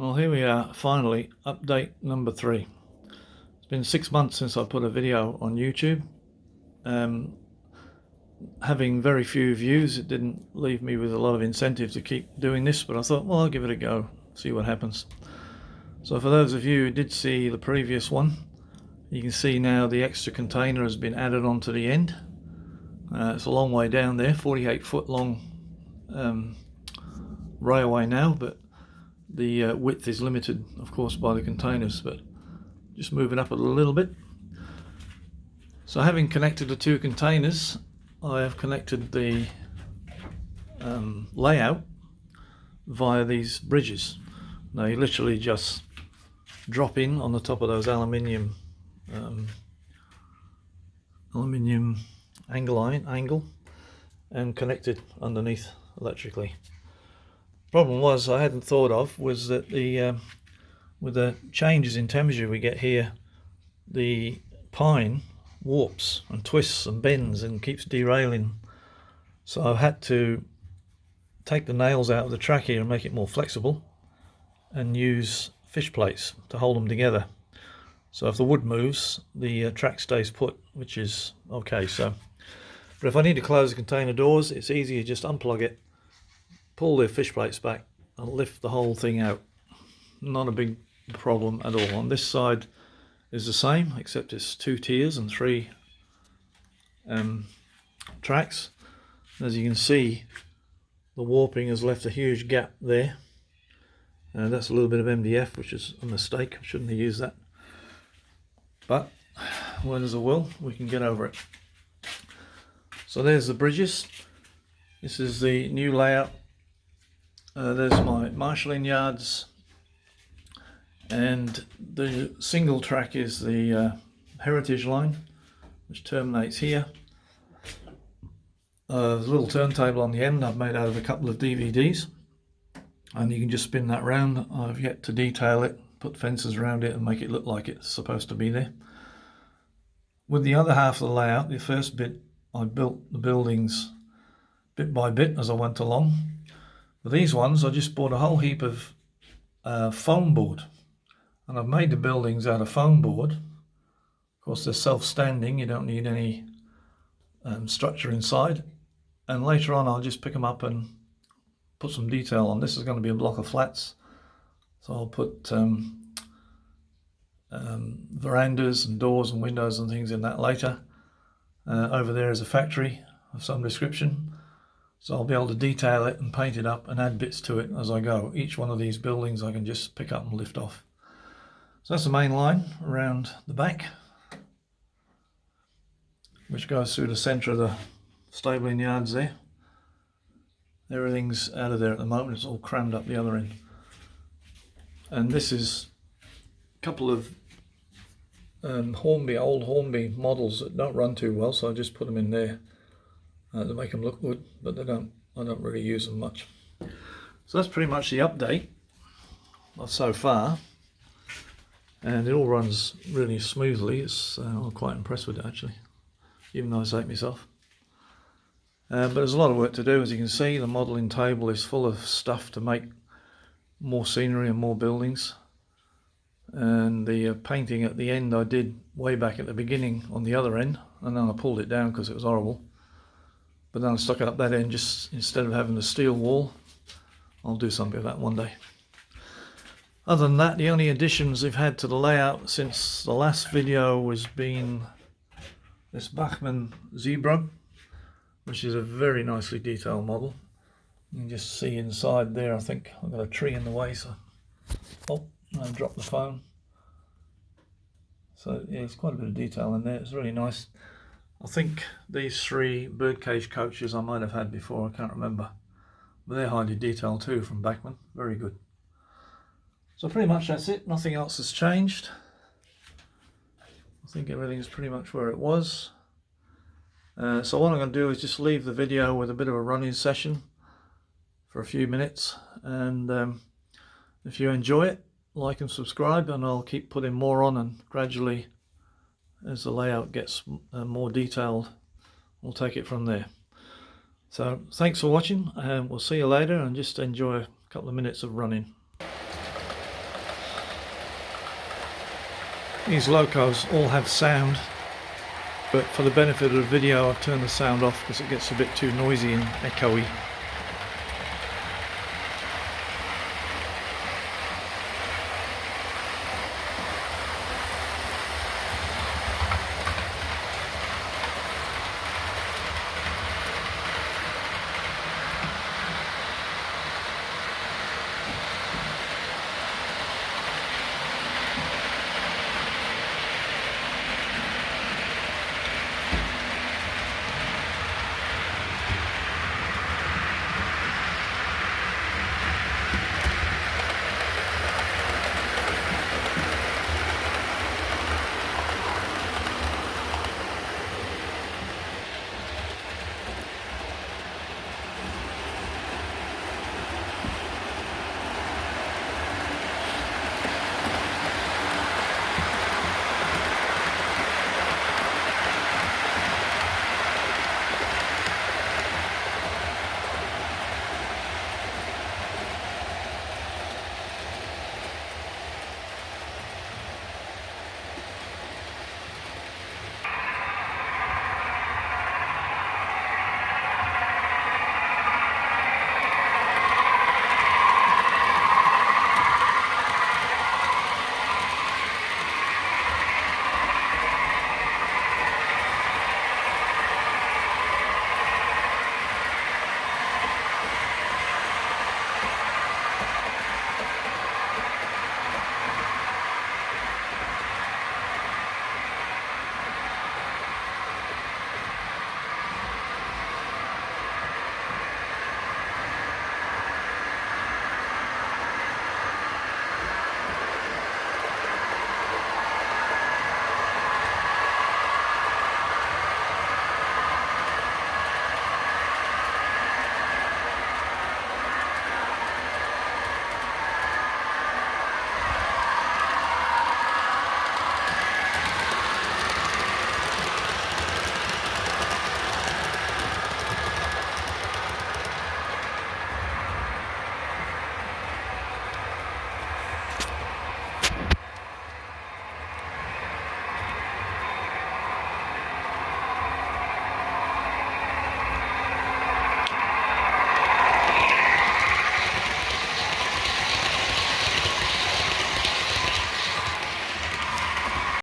Well, here we are, finally, update number 3. It's been 6 months since I put a video on YouTube. Having very few views, it didn't leave me with a lot of incentive to keep doing this, but I thought, well, I'll give it a go, see what happens. So for those of you who did see the previous one, you can see now the extra container has been added onto the end. It's a long way down there, 48-foot long railway now, but the width is limited, of course, by the containers, but just moving up a little bit. So having connected the two containers, I have connected the layout via these bridges. Now you literally just drop in on the top of those aluminium angle and connect it underneath electrically. Problem was I hadn't thought of was that with the changes in temperature we get here, the pine warps and twists and bends and keeps derailing. So I've had to take the nails out of the track here and make it more flexible and use fish plates to hold them together. So if the wood moves, the track stays put, which is okay. But if I need to close the container doors, it's easier, just unplug it, pull the fish plates back and lift the whole thing out. Not a big problem at all. On this side is the same, except it's 2 tiers and 3 tracks. As you can see, the warping has left a huge gap there. That's a little bit of MDF, which is a mistake. I shouldn't have used that. But when there's a will, we can get over it. So there's the bridges. This is the new layout. There's my marshalling yards, and the single track is the heritage line, which terminates here. There's a little turntable on the end I've made out of a couple of DVDs, and you can just spin that round. I've yet to detail it, put fences around it and make it look like it's supposed to be there. With the other half of the layout, the first bit, I built the buildings bit by bit as I went along. For these ones, I just bought a whole heap of foam board, and I've made the buildings out of foam board. Of course, they're self-standing, you don't need any structure inside, and later on I'll just pick them up and put some detail on. This is going to be a block of flats, so I'll put verandas and doors and windows and things in that later. Over there is a factory of some description, so I'll be able to detail it and paint it up and add bits to it as I go. Each one of these buildings I can just pick up and lift off. So that's the main line around the back, which goes through the centre of the stabling yards there. Everything's out of there at the moment, it's all crammed up the other end. And this is a couple of old Hornby models that don't run too well, so I just put them in there to make them look good, but I don't really use them much. So that's pretty much the update so far, and it all runs really smoothly. I'm quite impressed with it actually, even though I say it myself. But there's a lot of work to do. As you can see, the modelling table is full of stuff to make more scenery and more buildings. And the painting at the end I did way back at the beginning on the other end, and then I pulled it down because it was horrible. But then I stuck it up that end, just instead of having the steel wall. I'll do something of that one day. Other than that, the only additions we've had to the layout since the last video was been this Bachmann Zebra, which is a very nicely detailed model. You can just see inside there, I think I've got a tree in the way, so I dropped the phone. So yeah, it's quite a bit of detail in there. It's really nice. I think these 3 birdcage coaches I might have had before, I can't remember. But they're highly detailed too from Bachmann, very good. So pretty much that's it, nothing else has changed. I think everything's pretty much where it was. So what I'm going to do is just leave the video with a bit of a running session for a few minutes, and if you enjoy it, like and subscribe, and I'll keep putting more on, and gradually as the layout gets more detailed, we'll take it from there. So thanks for watching, and we'll see you later, and just enjoy a couple of minutes of running. These locos all have sound, but for the benefit of the video I've turned the sound off because it gets a bit too noisy and echoey.